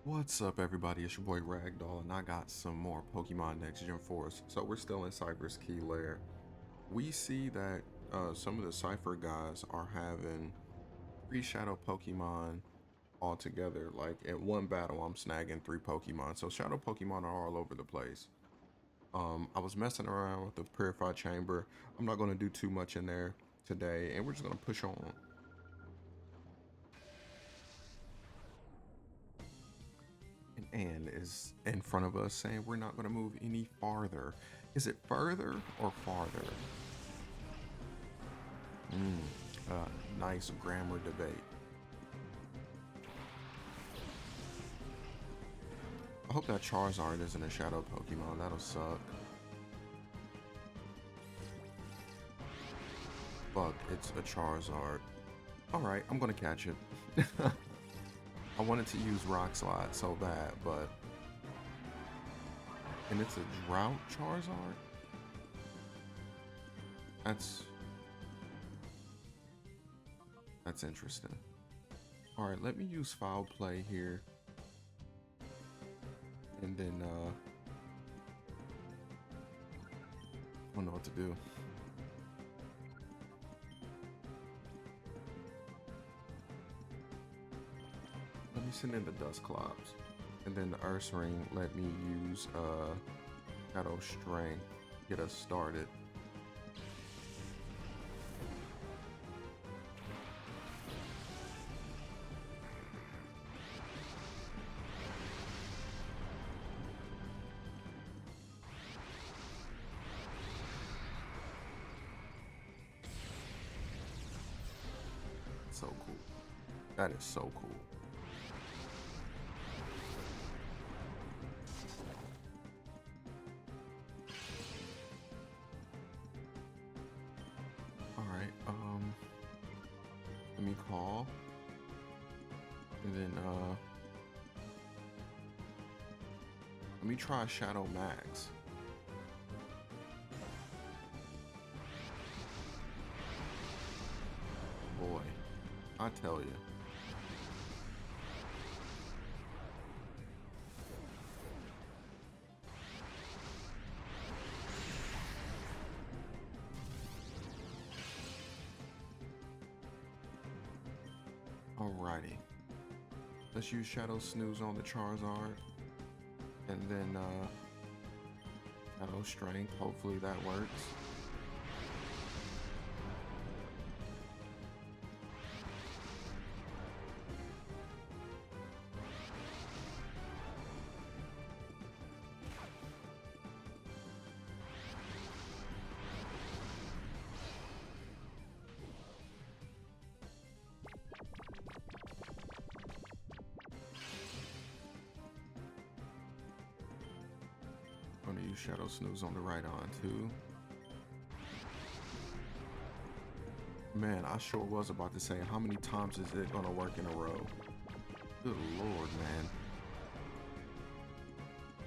What's up, everybody? It's your boy Ragdoll, and I got some more Pokemon Next Gen for us. So we're still in Cypher's Key Lair. We see that some of the Cypher guys are having three Shadow Pokemon all together. Like in one battle, I'm snagging three Pokemon. So Shadow Pokemon are all over the place. I was messing around with the Purified Chamber. I'm not going to do too much in there today, and we're just going to push on. And Anne is in front of us saying we're not going to move any farther. Is it further or farther? Nice grammar debate. I hope that Charizard isn't a shadow Pokemon. That'll suck. Fuck, it's a Charizard. Alright, I'm gonna catch it. I wanted to use Rock Slide so bad, but... And it's a Drought Charizard? That's... That's interesting. Alright, let me use Foul Play here. And then, I don't know what to do. Let me send in the Dusclops. And then the Ursaring let me use Shadow Strength, get us started. So cool. That is so cool. Alright, let me call. And then let me try Shadow Max. Boy, I tell you. Alrighty. Let's use Shadow Snooze on the Charizard. And then Shadow Strength. Hopefully that works. I'm gonna use Shadow Snooze on the right on too. Man, I sure was about to say, how many times is it gonna work in a row? Good lord, man.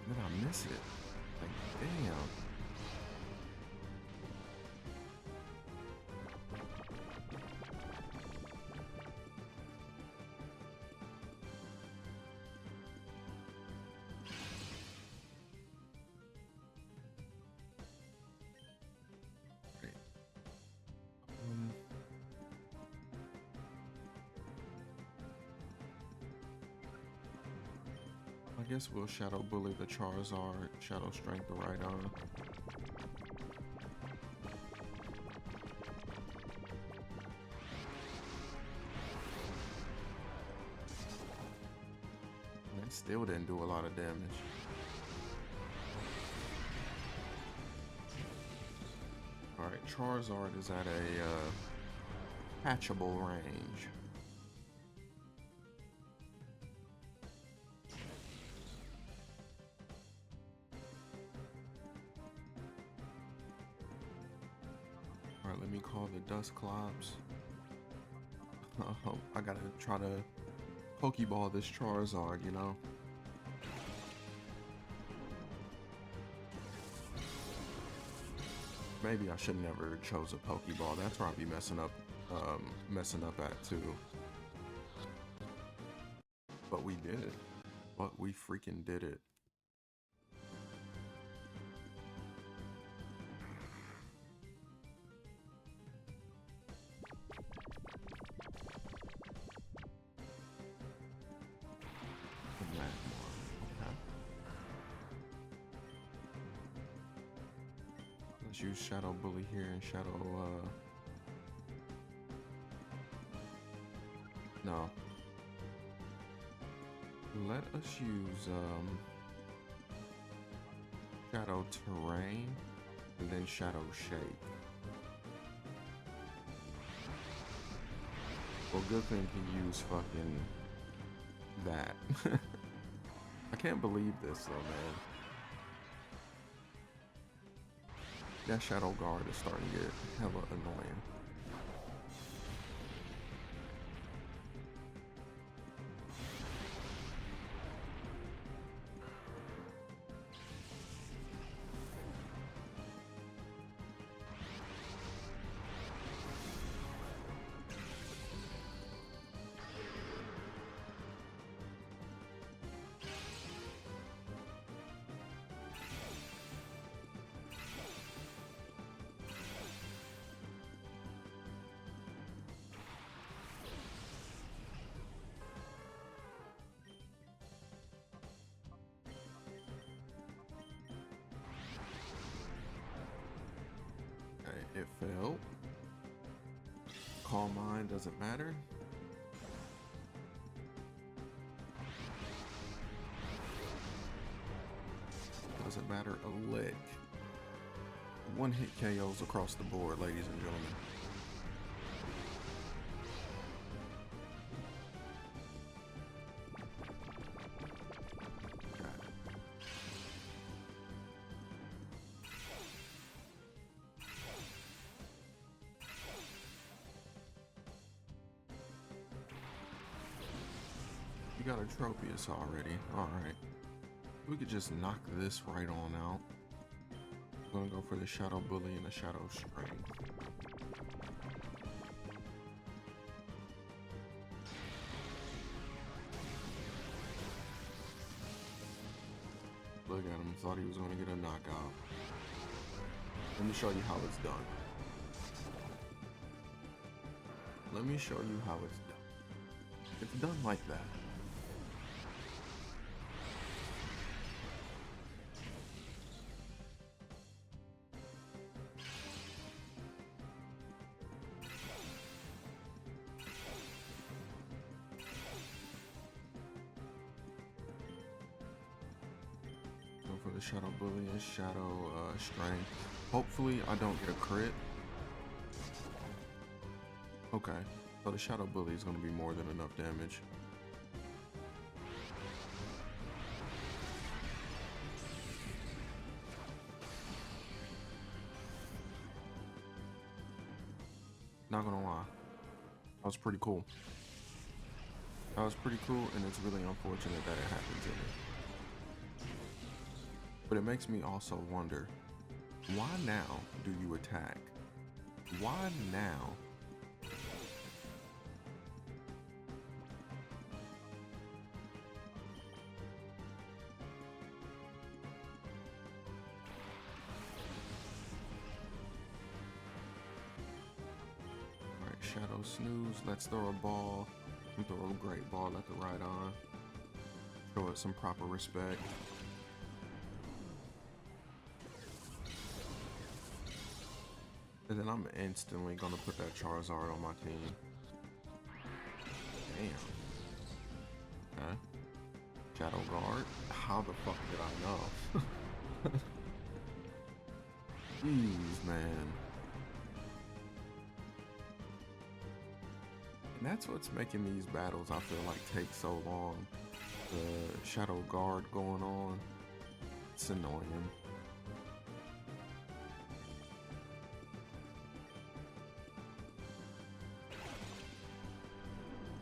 Did I miss it? Like, damn. Right. Um, I guess we'll Shadow Bully the Charizard, Shadow Strength the right on. And it still didn't do a lot of damage. Alright, Charizard is at a catchable range. Alright, let me call the Dusclops. I gotta try to Pokeball this Charizard, you know? Maybe I should never chose a Pokeball. That's where I'd be messing up at too. But we did. But we freaking did it. Let's use Shadow Bully here and Shadow, no. Let us use, Shadow Terrain and then Shadow Shape. Well, good thing he used fucking that. I can't believe this though, man. That Shadow Guard is starting to get hella annoying. It failed. Calm Mind doesn't matter. Doesn't matter a lick. One hit KOs across the board, ladies and gentlemen. You got a Tropius already. Alright. We could just knock this right on out. I'm gonna go for the Shadow Bully and the Shadow String. Look at him, thought he was gonna get a knockout. Let me show you how it's done. Let me show you how it's done. It's done like that. For the Shadow Bully and Shadow Strength. Hopefully I don't get a crit. Okay, so the Shadow Bully is going to be more than enough damage. Not gonna lie, that was pretty cool. That was pretty cool, and it's really unfortunate that it happened to me. But it makes me also wonder, why now do you attack? Why now? Alright, Shadow Snooze, let's throw a ball. Throw a great ball at the right on. Show it some proper respect. And then I'm instantly gonna put that Charizard on my team. Damn. Okay. Shadow Guard. How the fuck did I know? Jeez, man. And that's what's making these battles, I feel like, take so long. The Shadow Guard going on. It's annoying.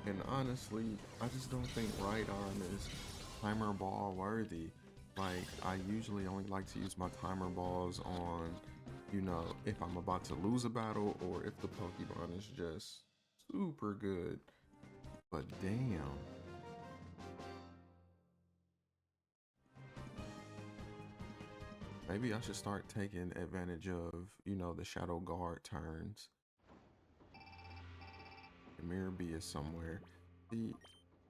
And honestly, I just don't think Right Arm is timer ball worthy. Like, I usually only like to use my timer balls on, you know, if I'm about to lose a battle or if the Pokemon is just super good. But damn. Maybe I should start taking advantage of, you know, the Shadow Guard turns. The Mirror B is somewhere. The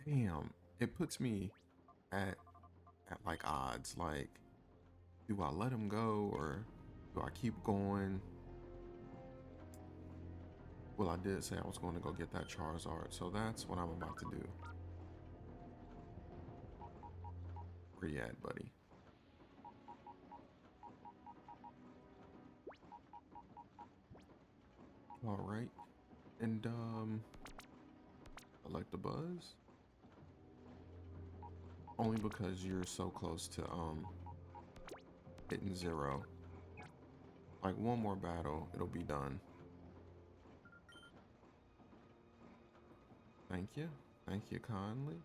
damn, it puts me at like odds. Like, do I let him go or do I keep going? Well, I did say I was going to go get that Charizard, so that's what I'm about to do. Where you at, buddy? All right, and Electabuzz. Only because you're so close to hitting 0. Like one more battle, it'll be done. Thank you. Thank you kindly.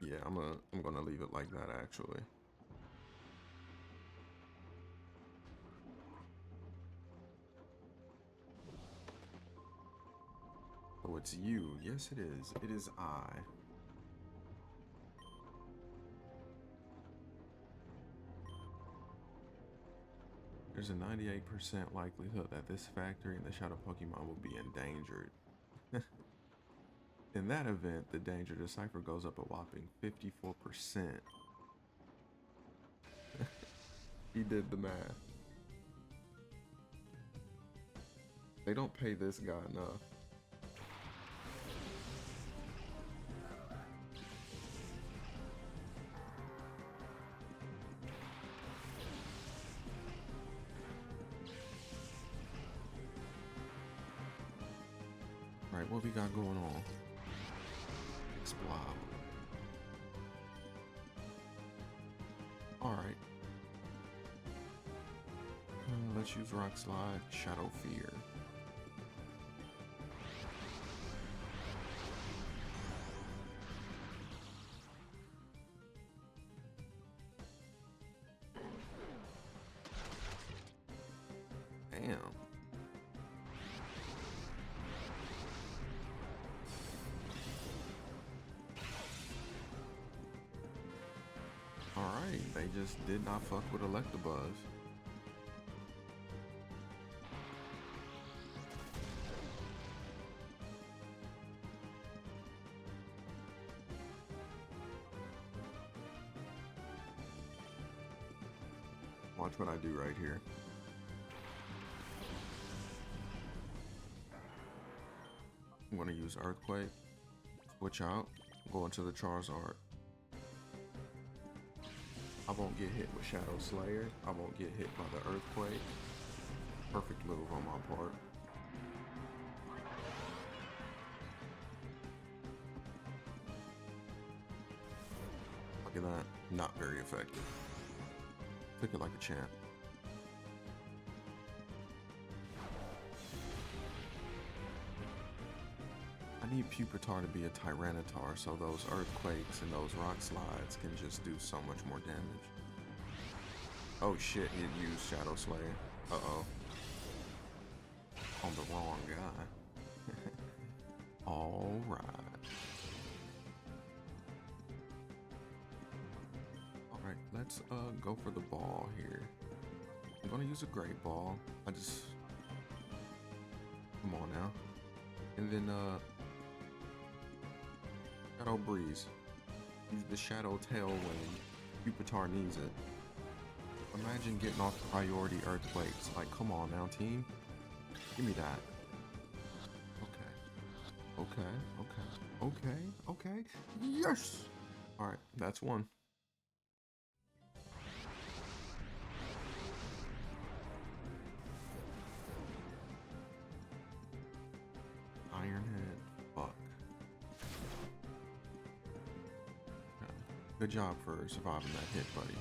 Yeah, I'm gonna leave it like that actually. Oh, it's you. Yes, it is. It is I. There's a 98% likelihood that this factory and the Shadow Pokemon will be endangered. In that event, the danger to Cypher goes up a whopping 54%. He did the math. They don't pay this guy enough. Alright, what we got going on? Explode. Alright. Let's use Rock Slide, Shadow Fear. Damn. Alright, they just did not fuck with Electabuzz. Watch what I do right here. I'm gonna use Earthquake, switch out, go into the Charizard. I won't get hit with Shadow Slayer. I won't get hit by the Earthquake. Perfect move on my part. Look at that. Not very effective. Took it like a champ. I need Pupitar to be a Tyranitar so those Earthquakes and those Rock Slides can just do so much more damage. Oh shit, he used Shadow Slayer. Uh-oh. On the wrong guy. Alright. Alright, let's go for the ball here. I'm gonna use a Great Ball. Come on now. And then Shadow Breeze. Use the Shadow Tailwind. Pupitar needs it. Imagine getting off priority Earthquakes. Like, come on now, team. Give me that. Okay. Yes! Alright, that's one. Ironhead. Fuck. Okay. Good job for surviving that hit, buddy.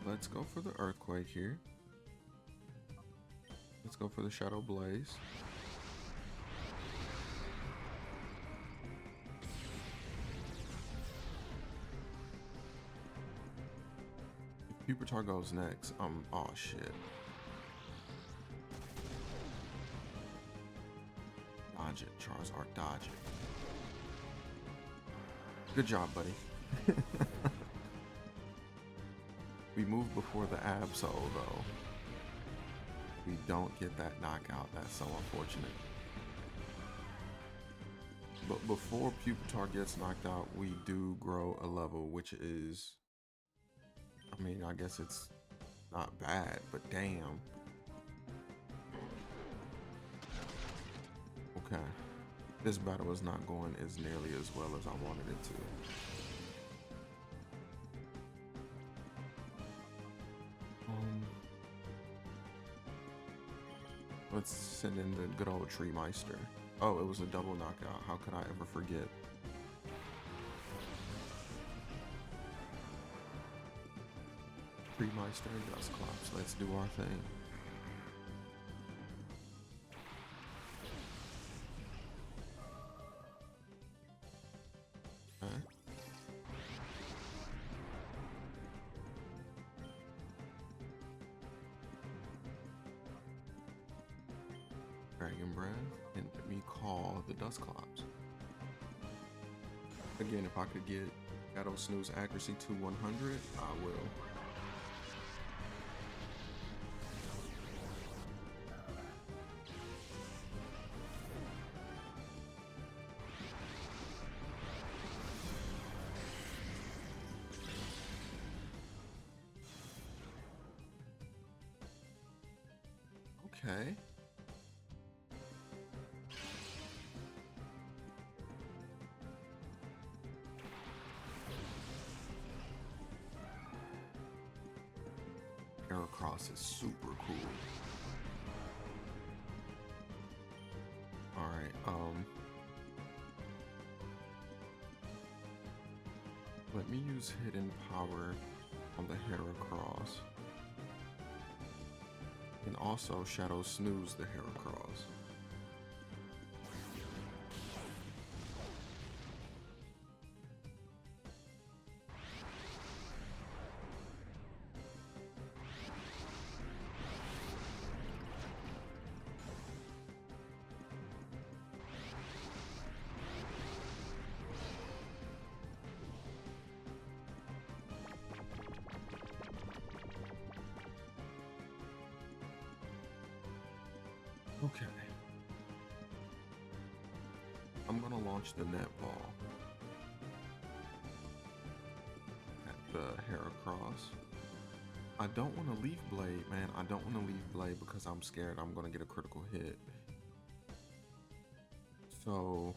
Let's go for the Earthquake here. Let's go for the Shadow Blaze. Pupitar goes next. Oh shit. Dodge it, Charizard, dodge it. Good job, buddy. We move before the Absol, though. We don't get that knockout. That's so unfortunate. But before Pupitar gets knocked out, we do grow a level, which is... I mean, I guess it's not bad, but damn. Okay. This battle is not going as nearly as well as I wanted it to. Let's send in the good old Tree Meister. Oh, it was a double knockout. How could I ever forget? Tree Meister and Dusclops. Let's do our thing. Okay. Dragon Breath, and let me call the Dusclops. Again, if I could get Shadow Snooze accuracy to 100, I will. Okay. Heracross is super cool. Alright, let me use Hidden Power on the Heracross. And also Shadow Snooze the Heracross. Okay. I'm gonna launch the net ball at the Heracross. I don't want to Leaf Blade, man. I don't want to Leaf Blade because I'm scared I'm gonna get a critical hit. So,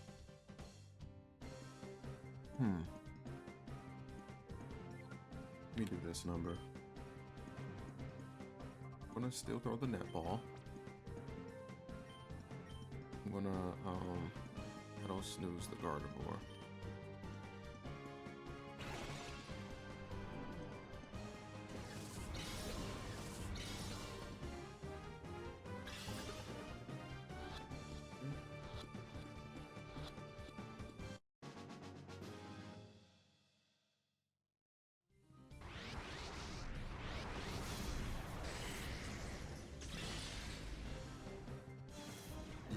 let me do this number. I'm gonna still throw the net ball. I'm gonna Shadow Snooze the Gardevoir.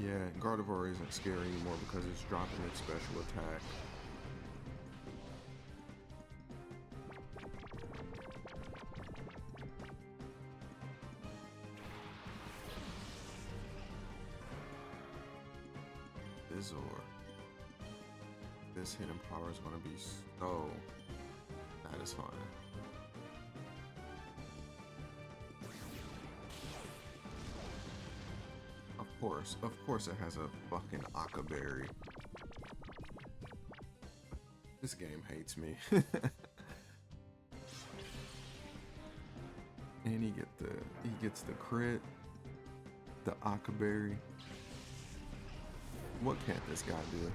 Yeah, Gardevoir isn't scary anymore because it's dropping its special attack. Izzor. This hidden power is going to be so satisfying. Of course it has a fucking Aqua Berry. This game hates me. And he gets the crit, the Aqua Berry. What can't this guy do?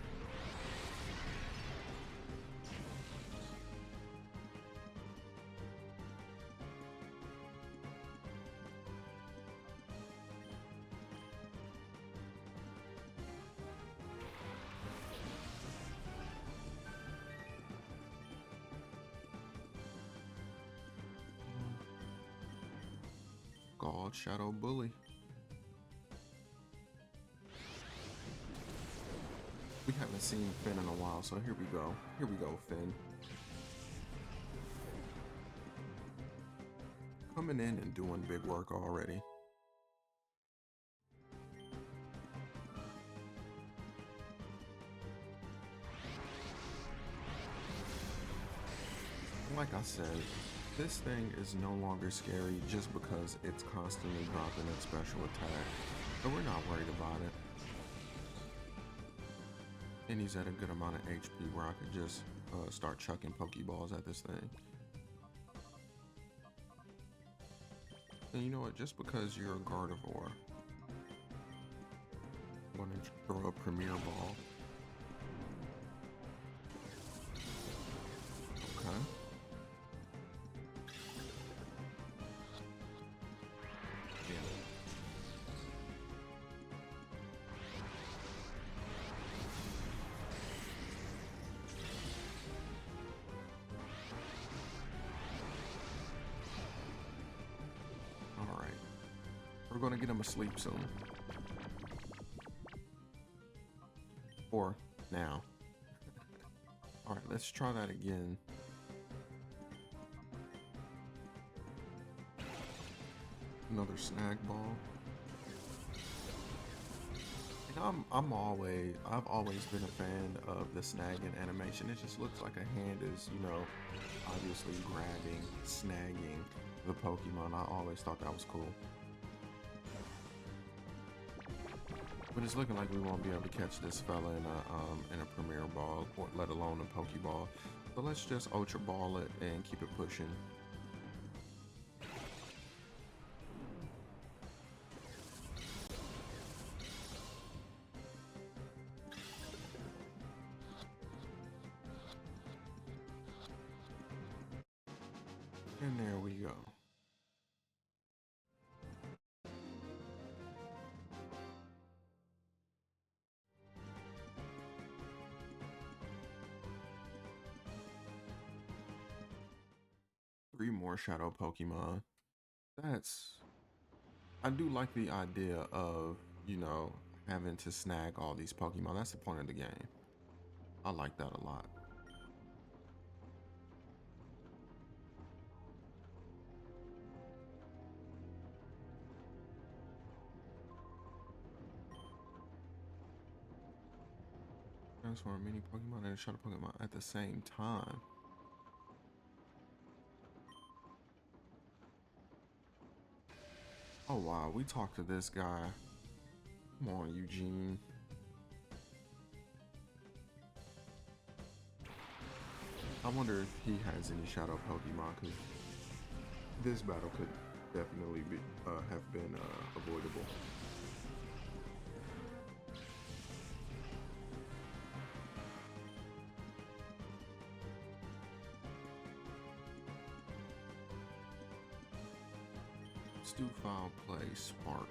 Scald Shadow Bully. We haven't seen Finn in a while, so here we go. Here we go, Finn. Coming in and doing big work already. Like I said, this thing is no longer scary just because it's constantly dropping its special attack. So we're not worried about it. And he's at a good amount of HP where I could just start chucking Pokeballs at this thing. And you know what, just because you're a Gardevoir, I'm gonna throw a Premier Ball. Okay. We're gonna get him asleep soon. Or now. Alright, let's try that again. Another snag ball. And I've always been a fan of the snagging animation. It just looks like a hand is, you know, obviously grabbing, snagging the Pokemon. I always thought that was cool. But it's looking like we won't be able to catch this fella in a Premier Ball, or let alone a Pokeball. So let's just Ultra Ball it and keep it pushing. And there we go. Three more Shadow Pokemon. I do like the idea of, you know, having to snag all these Pokemon. That's the point of the game. I like that a lot. Transform mini Pokemon and a Shadow Pokemon at the same time. Oh wow, we talked to this guy. Come on, Eugene. I wonder if he has any Shadow Pokemon, because this battle could definitely be have been avoidable. Let's do foul play, Spark.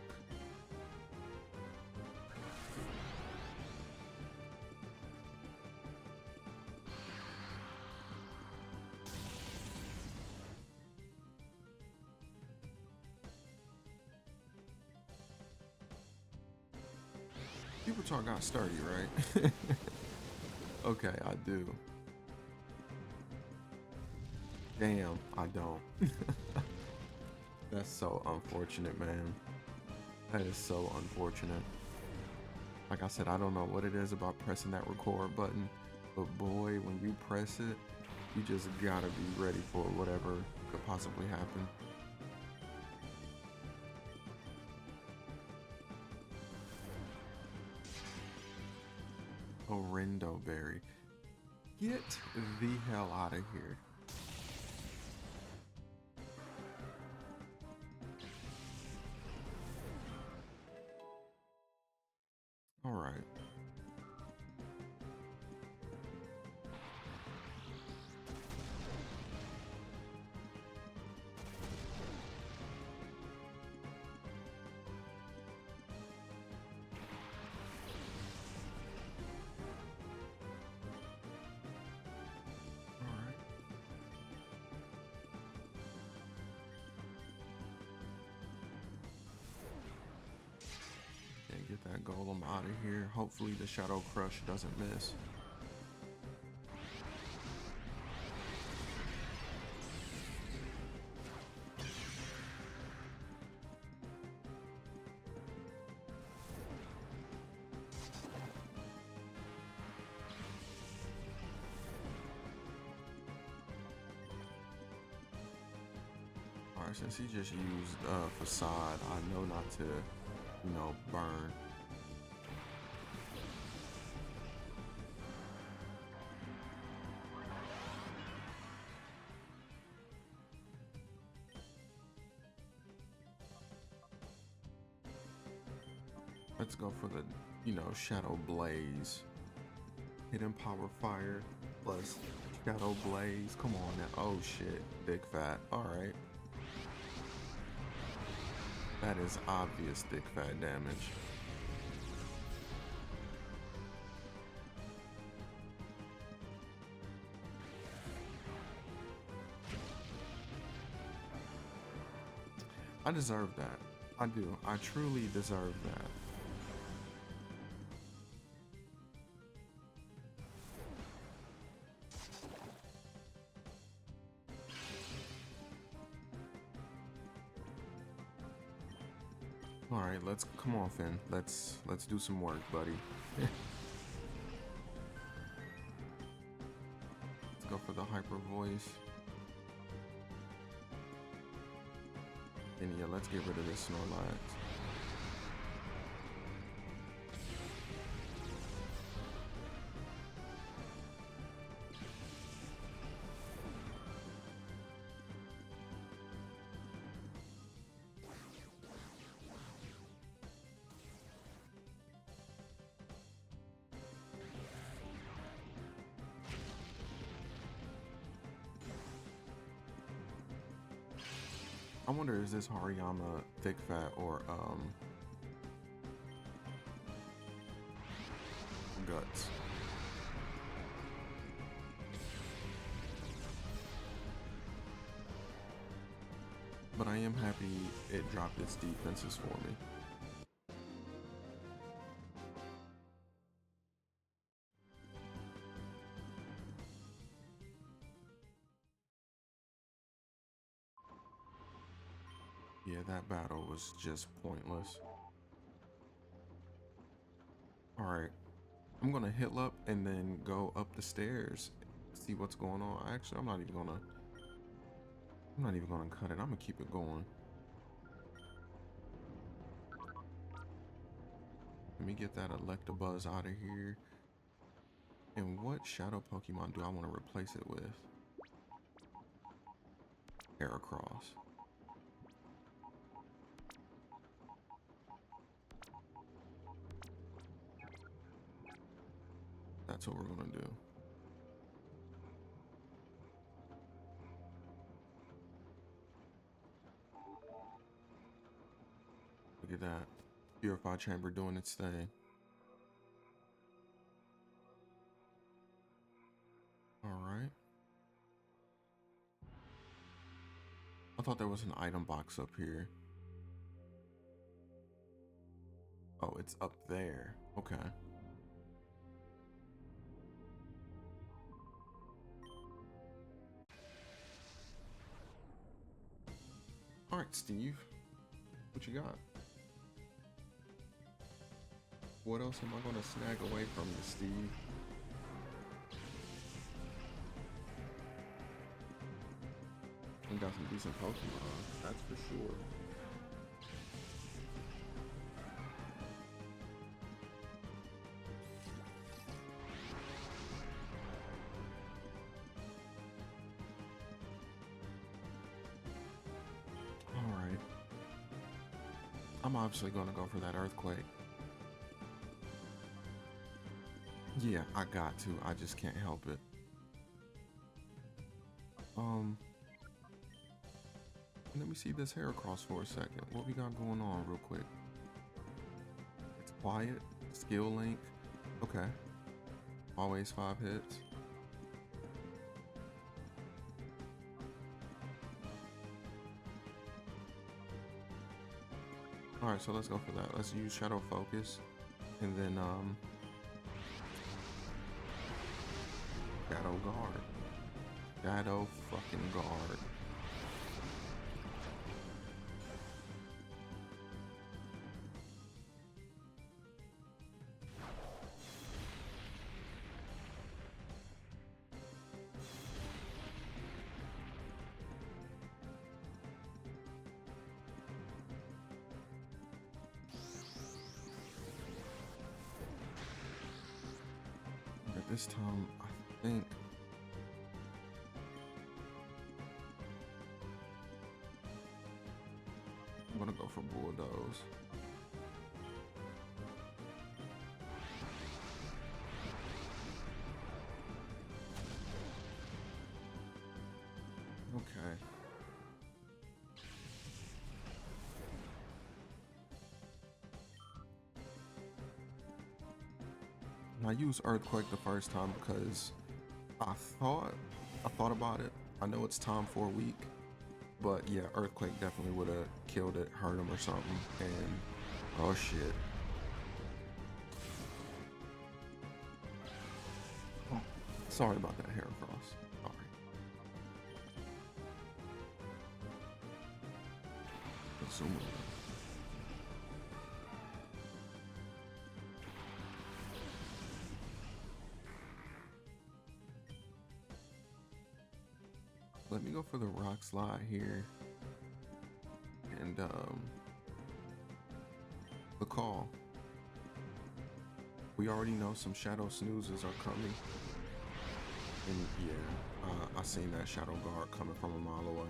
People talk got sturdy, right? Okay, I do. Damn, I don't. That's so unfortunate, man. That is so unfortunate. Like I said, I don't know what it is about pressing that record button, but boy, when you press it, you just gotta be ready for whatever could possibly happen. Horrendo Berry. Get the hell out of here. All right. that golem out of here. Hopefully the Shadow Crush doesn't miss. Alright, since he just used Facade, I know not to, you know, burn. Let's go for the, you know, Shadow Blaze. Hidden Power Fire plus Shadow Blaze. Come on now. Oh shit. Thick Fat. Alright. That is obvious thick fat damage. I deserve that. I do. I truly deserve that. All right, let's come on, Finn. Let's do some work, buddy. Let's go for the hyper voice. And yeah, let's get rid of this Snorlax. I wonder, is this Hariyama thick fat or guts? But I am happy it dropped its defenses for me. Yeah, that battle was just pointless. Alright, I'm gonna heal up and then go up the stairs, see what's going on. Actually, I'm not even gonna cut it. I'm gonna keep it going. Let me get that Electabuzz out of here. And what shadow Pokemon do I want to replace it with? Heracross. That's what we're gonna do. Look at that. Purify Chamber doing its thing. Alright. I thought there was an item box up here. Oh, it's up there. Okay. Alright, Steve. What you got? What else am I going to snag away from you, Steve? We got some decent Pokemon, that's for sure. Alright. I'm obviously going to go for that Earthquake. Yeah, I got to. I just can't help it. Let me see this Heracross for a second. What we got going on real quick? It's quiet. Skill link. Okay. Always 5 hits. Alright, so let's go for that. Let's use Shadow Focus. And then, Shadow Guard. Shadow fucking Guard. But this time, I think I'm gonna go for Bulldoze. Okay. And I used Earthquake the first time because I thought about it. I know it's time for a week, but yeah, Earthquake definitely would have killed it, hurt him or something. And oh shit. Oh, sorry about that, Heracross. Sorry. Zoom in. Let me go for the Rock Slide here. And the call. We already know some Shadow Snoozes are coming. And yeah, I seen that Shadow Guard coming from a mile away.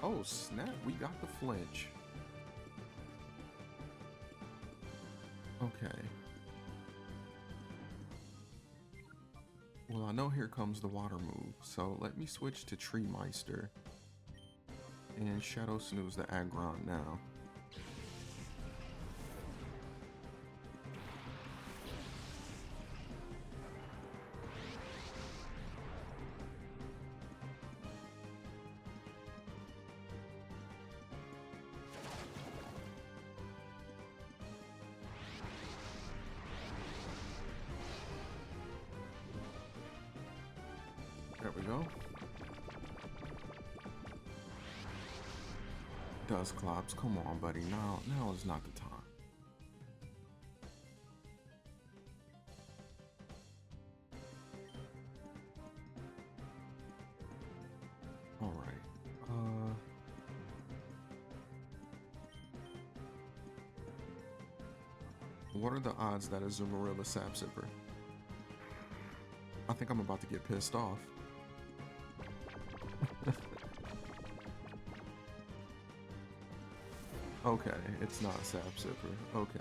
Oh snap, we got the flinch. Okay. Well, I know here comes the water move, so let me switch to Tree Meister and Shadow Snooze the Aggron now. There we go. Dusclops, come on, buddy. Now is not the time. All right. What are the odds that a Zoomerilla Sap Sipper? I think I'm about to get pissed off. Okay, it's not Sap Sipper. Okay.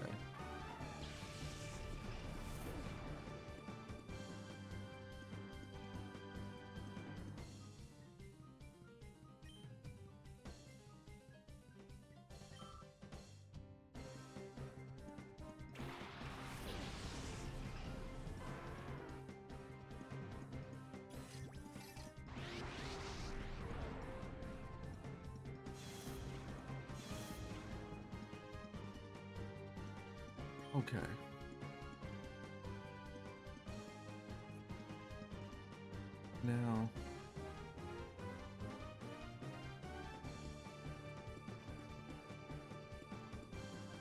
Okay. Now,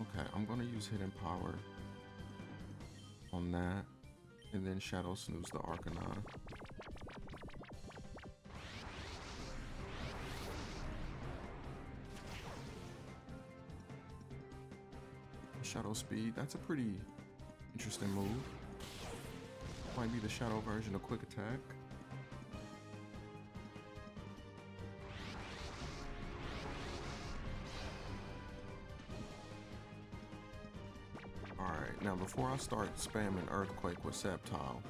okay, I'm gonna use Hidden Power on that, and then Shadow Snooze the Arcanine. Shadow Speed, that's a pretty interesting move. Might be the Shadow version of Quick Attack. Alright, now before I start spamming Earthquake with Sceptile,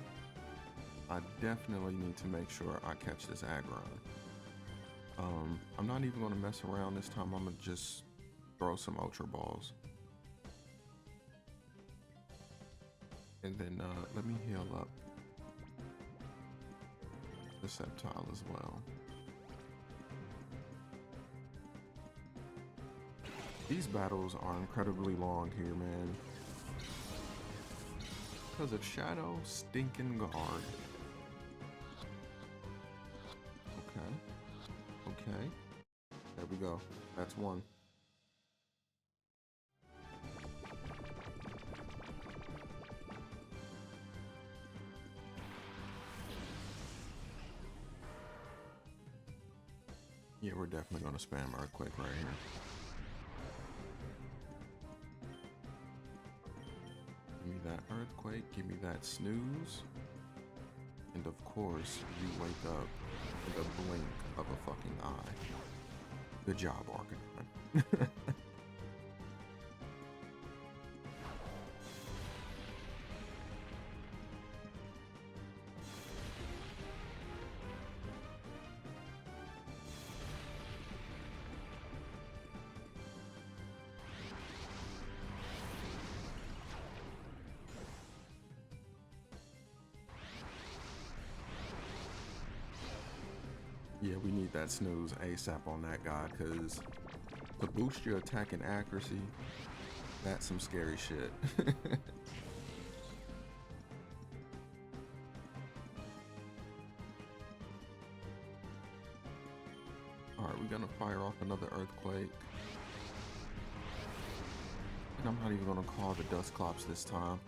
I definitely need to make sure I catch this Aggron. I'm not even going to mess around this time. I'm going to just throw some Ultra Balls. And then let me heal up the Sceptile as well. These battles are incredibly long here, man. Because of Shadow Stinking Guard. Okay. Okay. There we go. That's one. Yeah, we're definitely going to spam Earthquake right here. Give me that Earthquake, give me that Snooze. And of course, you wake up in the blink of a fucking eye. Good job, Arcanine. Yeah, we need that Snooze ASAP on that guy, because to boost your attack and accuracy, that's some scary shit. Alright, we're gonna fire off another Earthquake. And I'm not even gonna call the Dusclops this time.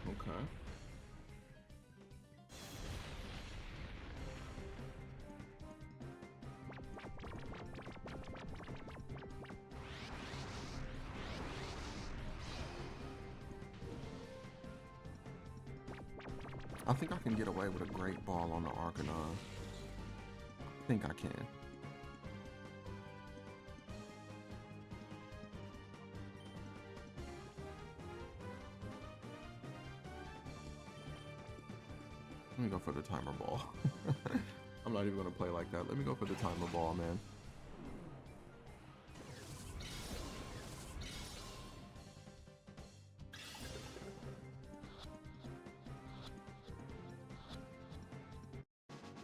Okay. I think I can get away with a Great Ball on the Arcanine. I think I can. Let me go for the Timer Ball. I'm not even going to play like that. Let me go for the Timer Ball, man.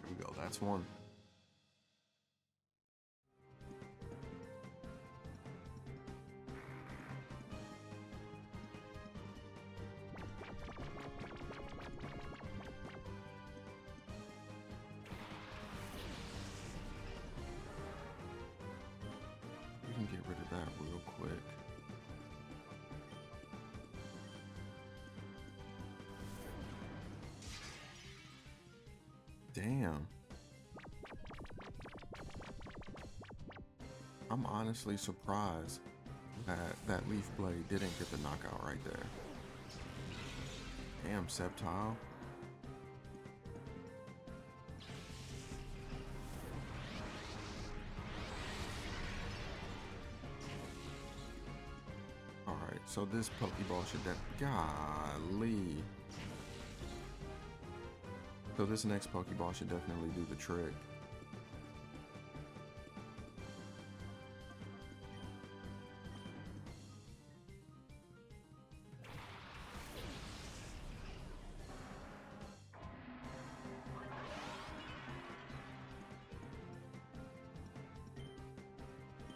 Here we go. That's one. We can get rid of that real quick. Damn. I'm honestly surprised that that Leaf Blade didn't get the knockout right there. Damn, Sceptile. Alright, so this Pokeball should golly. So this next Pokeball should definitely do the trick.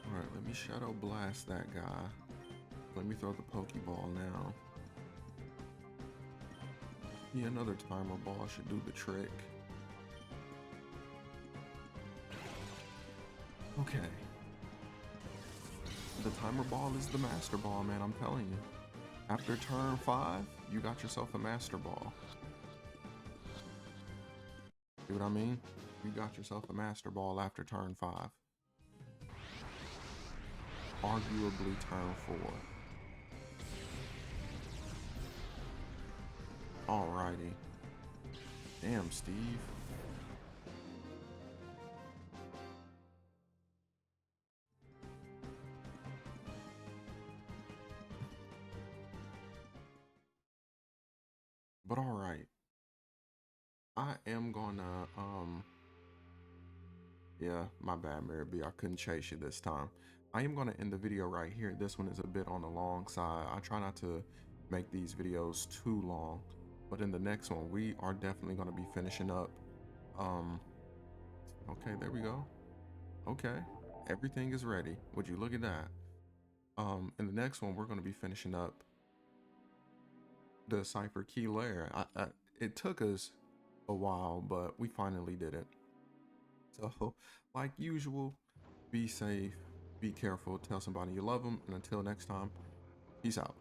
Alright, let me Shadow Blast that guy. Let me throw the Pokeball now. Yeah, another Timer Ball should do the trick. Okay. The Timer Ball is the Master Ball, man, I'm telling you. After turn 5, you got yourself a Master Ball. See what I mean? You got yourself a Master Ball after turn 5. Arguably turn 4. Alrighty. Damn, Steve. But alright. I am gonna, yeah, my bad, Mary B. I couldn't chase you this time. I am going to end the video right here. This one is a bit on the long side. I try not to make these videos too long, but in the next one, we are definitely going to be finishing up. Um, okay, there we go. Okay, everything is ready. Would you look at that? In the next one, we're going to be finishing up the cipher key layer. It took us a while, but we finally did it. So, like usual, be safe, be careful, tell somebody you love them, and until next time, peace out.